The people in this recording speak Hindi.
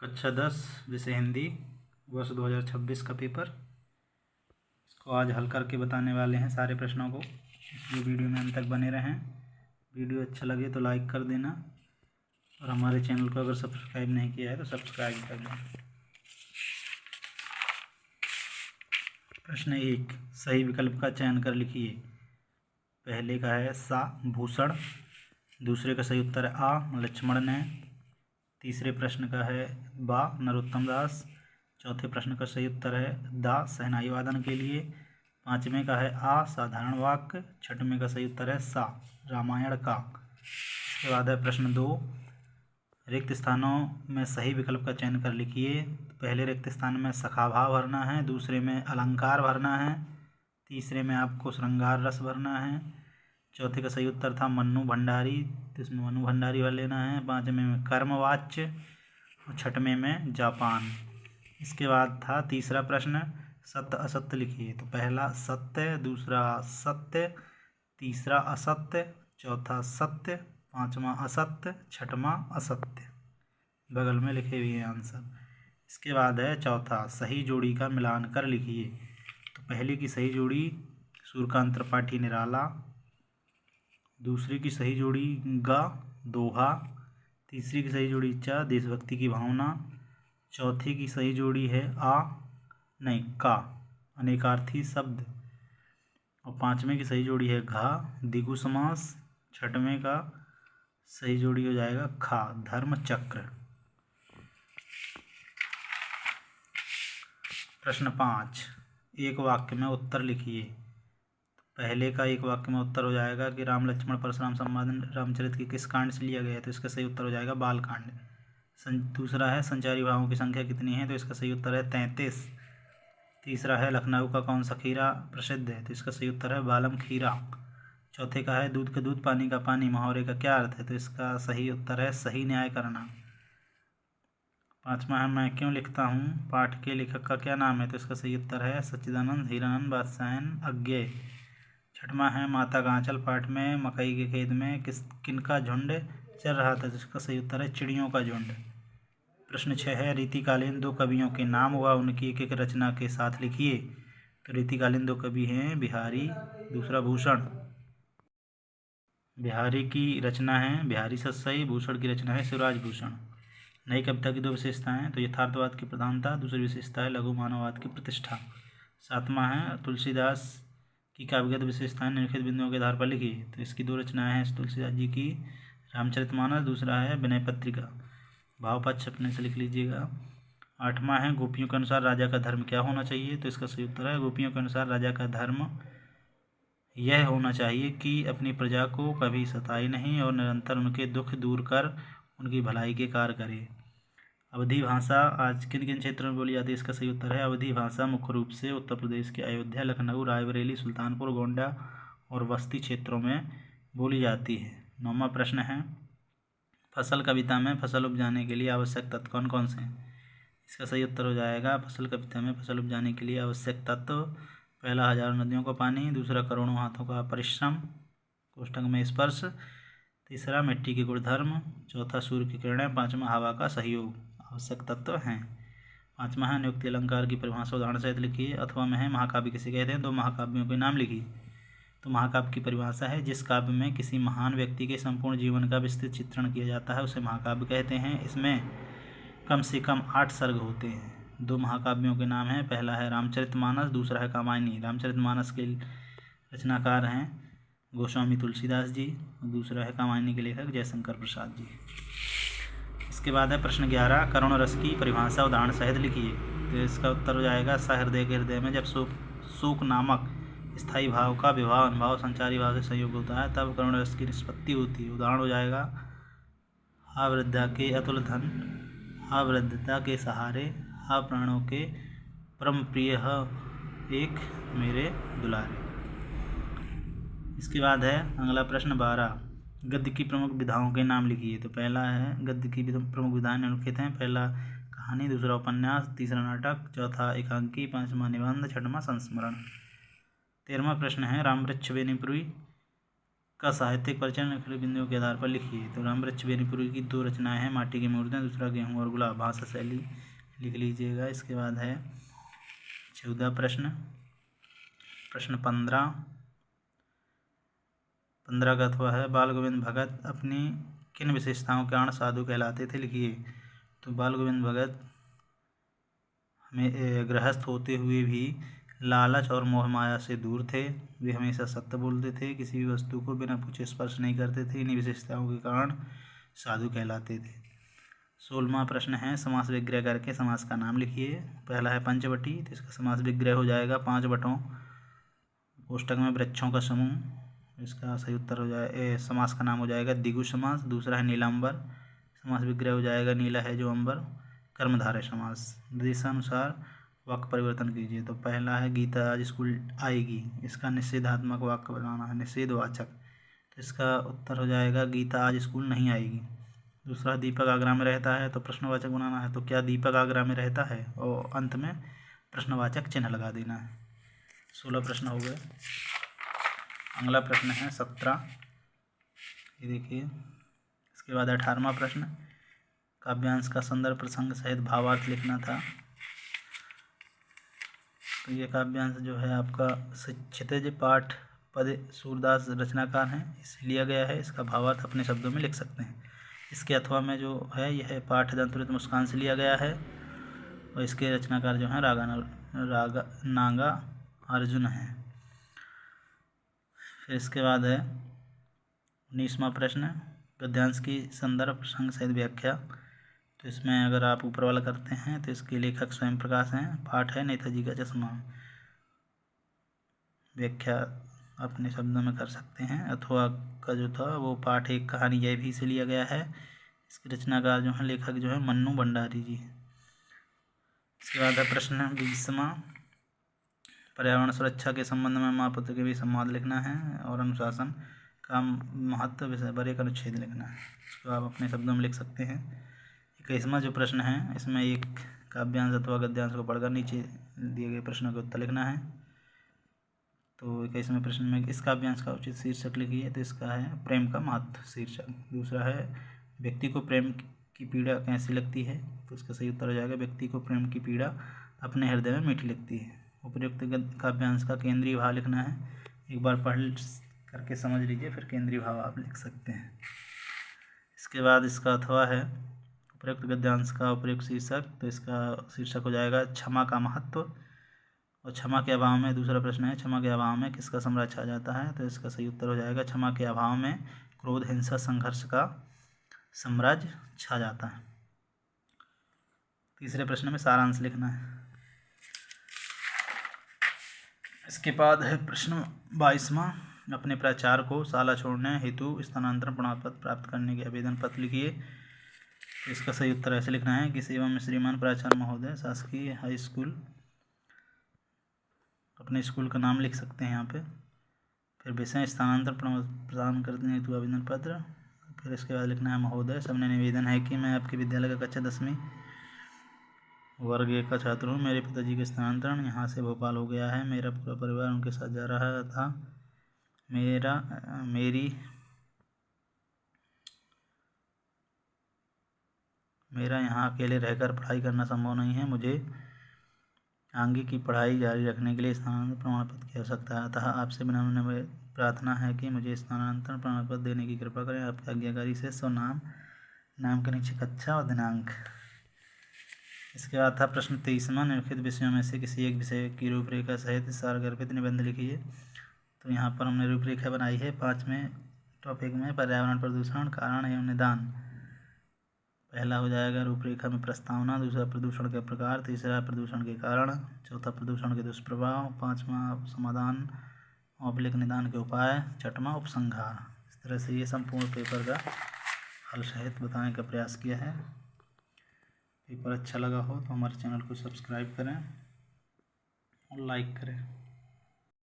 कक्षा 10 विषय हिंदी वर्ष 2026 का पेपर। इसको आज हल करके बताने वाले हैं सारे प्रश्नों को, इसलिए वीडियो में अंत तक बने रहें। वीडियो अच्छा लगे तो लाइक कर देना और हमारे चैनल को अगर सब्सक्राइब नहीं किया है तो सब्सक्राइब कर देना। प्रश्न 1, सही विकल्प का चयन कर लिखिए। पहले का है सा भूषण, दूसरे का सही उत्तर है आ लक्ष्मण ने, तीसरे प्रश्न का है बा नरोत्तम दास, चौथे प्रश्न का सही उत्तर है दा शहनाई वादन के लिए, पाँचवें का है आ साधारण वाक्य, छठवें का सही उत्तर है सा रामायण का। इसके बाद है प्रश्न 2, रिक्त स्थानों में सही विकल्प का चयन कर लिखिए। पहले रिक्त स्थान में सखाभाव भरना है, दूसरे में अलंकार भरना है, तीसरे में आपको श्रृंगार रस भरना है, चौथे का सही उत्तर था मन्नू भंडारी, तो इसमें मनु भंडारी भर लेना है, पाँचवें में कर्मवाच्य और छठवें में जापान। इसके बाद था तीसरा प्रश्न, सत्य असत्य लिखिए। तो पहला सत्य, दूसरा सत्य, तीसरा असत्य, चौथा सत्य, पांचवा असत्य, छठवां असत्य। बगल में लिखे हुए हैं आंसर। इसके बाद है चौथा, सही जोड़ी का मिलान कर लिखिए। तो पहले की सही जोड़ी सूर्यकांत त्रिपाठी निराला, दूसरी की सही जोड़ी गा दोहा, तीसरी की सही जोड़ी चा देशभक्ति की भावना, चौथी की सही जोड़ी है का अनेकार्थी शब्द, और पांचवें की सही जोड़ी है घा दिगु समास, छठवें का सही जोड़ी हो जाएगा खा धर्म चक्र। प्रश्न 5, एक वाक्य में उत्तर लिखिए। पहले का एक वाक्य में उत्तर हो जाएगा कि राम लक्ष्मण परशुराम संवाद रामचरित के किस कांड से लिया गया है, तो इसका सही उत्तर हो जाएगा बाल कांड। दूसरा है संचारी भावों की संख्या कितनी है, तो इसका सही उत्तर है 33। तीसरा है लखनऊ का कौन सा खीरा प्रसिद्ध है, तो इसका सही उत्तर है बालम खीरा। चौथे का है दूध का दूध पानी का पानी मुहावरे का क्या अर्थ है, तो इसका सही उत्तर है सही न्याय करना। पाँचवा है मैं क्यों लिखता हूँ, पाठ के लेखक का क्या नाम है, तो इसका सही उत्तर है सच्चिदानंद हीरानंद बादशाहन अज्ञे। छठवां है माता गांचल पाठ में मकई के खेत में किनका झुंड चल रहा था, जिसका सही उत्तर है चिड़ियों का झुंड। प्रश्न 6 है रीतिकालीन दो कवियों के नाम व उनकी एक एक रचना के साथ लिखिए। तो रीतिकालीन दो कवि हैं बिहारी, दूसरा भूषण। बिहारी की रचना है बिहारी सत्सई, भूषण की रचना है शिवराज भूषण। नई कविता की दो विशेषताएं, तो यथार्थवाद की प्रधानता, दूसरी विशेषता है लघु मानववाद की प्रतिष्ठा। सातवां है तुलसीदास की काव्यगत विशेषताएं निम्नलिखित बिंदुओं के आधार पर लिखिए। तो इसकी दो रचनाएं हैं तुलसीदास जी की, रामचरितमानस, दूसरा है विनय पत्रिका। भावपक्ष अपने से लिख लीजिएगा। आठवां है गोपियों के अनुसार राजा का धर्म क्या होना चाहिए, तो इसका सही उत्तर है गोपियों के अनुसार राजा का धर्म यह होना चाहिए कि अपनी प्रजा को कभी सताए नहीं और निरंतर उनके दुख दूर कर उनकी भलाई के कार्य करे। अवधी भाषा आज किन किन क्षेत्रों में बोली जाती है, इसका सही उत्तर है अवधी भाषा मुख्य रूप से उत्तर प्रदेश के अयोध्या, लखनऊ, रायबरेली, सुल्तानपुर, गोंडा और बस्ती क्षेत्रों में बोली जाती है। 9वां प्रश्न है फसल कविता में फसल उपजाने के लिए आवश्यक तत्व कौन कौन से हैं, इसका सही उत्तर हो जाएगा फसल कविता में फसल उपजाने के लिए आवश्यक तत्व, पहला हजारों नदियों का पानी, दूसरा करोड़ों हाथों का परिश्रम कोष्ठक में स्पर्श, तीसरा मिट्टी के गुणधर्म, चौथा सूर्य की किरणें, पाँचवा हवा का सहयोग आवश्यक तत्व हैं। पाँचवा है नियुक्ति अलंकार की परिभाषा उदाहरण सहित लिखिए। अथवा में है महाकाव्य किसे कहते हैं, दो महाकाव्यों के नाम लिखिए। तो महाकाव्य की परिभाषा है जिस काव्य में किसी महान व्यक्ति के संपूर्ण जीवन का विस्तृत चित्रण किया जाता है उसे महाकाव्य कहते हैं। इसमें कम से कम 8 सर्ग होते हैं। दो महाकाव्यों के नाम हैं, पहला है रामचरितमानस, दूसरा है कामायनी। रामचरितमानस के रचनाकार हैं गोस्वामी तुलसीदास जी, दूसरा है कामायनी के लेखक जयशंकर प्रसाद जी। इसके बाद है प्रश्न 11, करुण रस की परिभाषा उदाहरण सहित लिखिए। तो इसका उत्तर हो जाएगा सहृदय के हृदय में जब शोक नामक स्थायी भाव का विवाह अनुभाव संचारी भाव से संयोग होता है तब करुण रस की निष्पत्ति होती है। उदाहरण हो जाएगा हा वृद्धा के अतुल धन, हा वृद्धता के सहारे, हा प्राणों के परम प्रिय, एक मेरे दुलारे। इसके बाद है अगला प्रश्न 12, गद्य की प्रमुख विधाओं के नाम लिखिए। तो पहला है गद्य की प्रमुख विधाएं निम्नलिखित हैं, पहला कहानी, दूसरा उपन्यास, तीसरा नाटक, चौथा एकांकी, पांचवा निबंध, छठवां संस्मरण। 13वां प्रश्न है रामवृक्ष बेनीपुरी का साहित्यिक परिचय निम्नलिखित बिंदुओं के आधार पर लिखिए। तो रामवृक्ष बेनीपुरी की 2 रचनाएं हैं, माटी की मूर्तियाँ, दूसरा गेहूँ और गुलाब। भाषा शैली लिख लीजिएगा। इसके बाद है 14 प्रश्न 15 का अथवा है बाल गोविंद भगत अपनी किन विशेषताओं के कारण साधु कहलाते थे, लिखिए। तो बाल गोविंद भगत में गृहस्थ होते हुए भी लालच और मोह माया से दूर थे। वे हमेशा सत्य बोलते थे, किसी भी वस्तु को बिना पूछे स्पर्श नहीं करते थे। इन्हीं विशेषताओं के कारण साधु कहलाते थे। 16वां प्रश्न है समास विग्रह करके समास का नाम लिखिए। पहला है पंचवटी, तो इसका समास विग्रह हो जाएगा 5 बटों कोष्टक में वृक्षों का समूह। इसका सही उत्तर हो जाए समास का नाम हो जाएगा द्विगु समास। दूसरा है नीलांबर, समास विग्रह हो जाएगा नीला है जो अंबर। कर्मधारय समास। देशानुसार वाक्य परिवर्तन कीजिए। तो पहला है गीता आज स्कूल आएगी, इसका निषेधात्मक वाक्य बनाना है, निषेधवाचक। तो इसका उत्तर हो जाएगा गीता आज स्कूल नहीं आएगी। दूसरा दीपक आगरा में रहता है, तो प्रश्नवाचक बनाना है। तो क्या दीपक आगरा में रहता है, और अंत में प्रश्नवाचक चिन्ह लगा देना है। 16 प्रश्न हो गए। अगला प्रश्न है 17, ये देखिए। इसके बाद 18वां प्रश्न काव्यांश का संदर्भ प्रसंग सहित भावार्थ लिखना था। तो ये काव्यांश जो है आपका क्षितिज पाठ पद सूरदास रचनाकार हैं, इसे लिया गया है। इसका भावार्थ अपने शब्दों में लिख सकते हैं। इसके अथवा में जो है यह पाठ दंतुरित मुस्कान से लिया गया है, और इसके रचनाकार जो हैं नागा अर्जुन हैं। फिर इसके बाद है 19वां प्रश्न गद्यांश की संदर्भ प्रसंग सहित व्याख्या। तो इसमें अगर आप ऊपर वाला करते हैं तो इसके लेखक स्वयं प्रकाश हैं। पाठ है नेताजी का चश्मा। व्याख्या अपने शब्दों में कर सकते हैं। अथवा का जो था वो पाठ एक कहानी यह भी से लिया गया है। इसके रचनाकार जो हैं लेखक जो है मन्नू भंडारी जी। इसके बाद है प्रश्न 20वां पर्यावरण सुरक्षा के संबंध में माँ पुत्र के भी संवाद लिखना है, और अनुशासन का महत्व विषय पर एक अनुच्छेद लिखना है। इसको आप अपने शब्दों में लिख सकते हैं। 21वां जो प्रश्न है इसमें एक काव्यांश अथवा गद्यांश को पढ़कर नीचे दिए गए प्रश्नों के उत्तर लिखना है। तो 21वें प्रश्न में इस काव्यांश का उचित शीर्षक लिखिए। तो इसका है प्रेम का महत्व शीर्षक। दूसरा है व्यक्ति को प्रेम की पीड़ा कैसी लगती है, तो इसका सही उत्तर हो जाएगा व्यक्ति को प्रेम की पीड़ा अपने हृदय में मीठी लगती है। उपयुक्त काव्यांश का केंद्रीय भाव लिखना है। एक बार पढ़ करके समझ लीजिए, फिर केंद्रीय भाव आप लिख सकते हैं। इसके बाद इसका अथवा है उपयुक्त गद्यांश का उपयुक्त शीर्षक। तो इसका शीर्षक हो जाएगा क्षमा का महत्व। और क्षमा के अभाव में दूसरा प्रश्न है क्षमा के अभाव में किसका साम्राज्य छा जाता है, तो इसका सही उत्तर हो जाएगा क्षमा के अभाव में क्रोध हिंसा संघर्ष का साम्राज्य छा जाता है। तीसरे प्रश्न में सारांश लिखना है। इसके बाद है प्रश्न 22वां अपने प्राचार्य को शाला छोड़ने हेतु स्थानांतरण प्रमाण पत्र प्राप्त करने के आवेदन पत्र लिखिए। तो इसका सही उत्तर ऐसे लिखना है कि सेवा में श्रीमान प्राचार्य महोदय शासकीय हाई स्कूल, अपने स्कूल का नाम लिख सकते हैं यहाँ पे। फिर विषय स्थानांतरण प्रदान करने हेतु आवेदन पत्र। फिर इसके बाद लिखना है महोदय सबने निवेदन है कि मैं आपके विद्यालय का कक्षा 10वीं वर्ग 1 का छात्र हूँ। मेरे पिताजी का स्थानांतरण यहाँ से भोपाल हो गया है। मेरा पूरा परिवार उनके साथ जा रहा था। मेरा यहाँ अकेले रहकर पढ़ाई करना संभव नहीं है। मुझे आगे की पढ़ाई जारी रखने के लिए स्थानांतरण प्रमाण पत्र की आवश्यकता है, अतः आपसे विनम्र प्रार्थना है कि मुझे स्थानांतरण प्रमाण पत्र देने की कृपा करें। आपकी आज्ञाकारी से नाम के नीचे कक्षा और दिनांक। इसके बाद था प्रश्न 23वां निम्नलिखित विषयों में से किसी एक विषय की रूपरेखा सहित सारगर्भित निबंध लिखिए। तो यहाँ पर हमने रूपरेखा बनाई है 5वें टॉपिक में पर्यावरण प्रदूषण कारण एवं निदान। पहला हो जाएगा रूपरेखा में प्रस्तावना, दूसरा प्रदूषण के प्रकार, तीसरा प्रदूषण के कारण, चौथा प्रदूषण के दुष्प्रभाव, 5वां समाधान औपलिक निदान के उपाय, 6वां उपसंहार। इस तरह से ये संपूर्ण पेपर का हल सहित बताने का प्रयास किया है। पेपर अच्छा लगा हो तो हमारे चैनल को सब्सक्राइब करें और लाइक करें।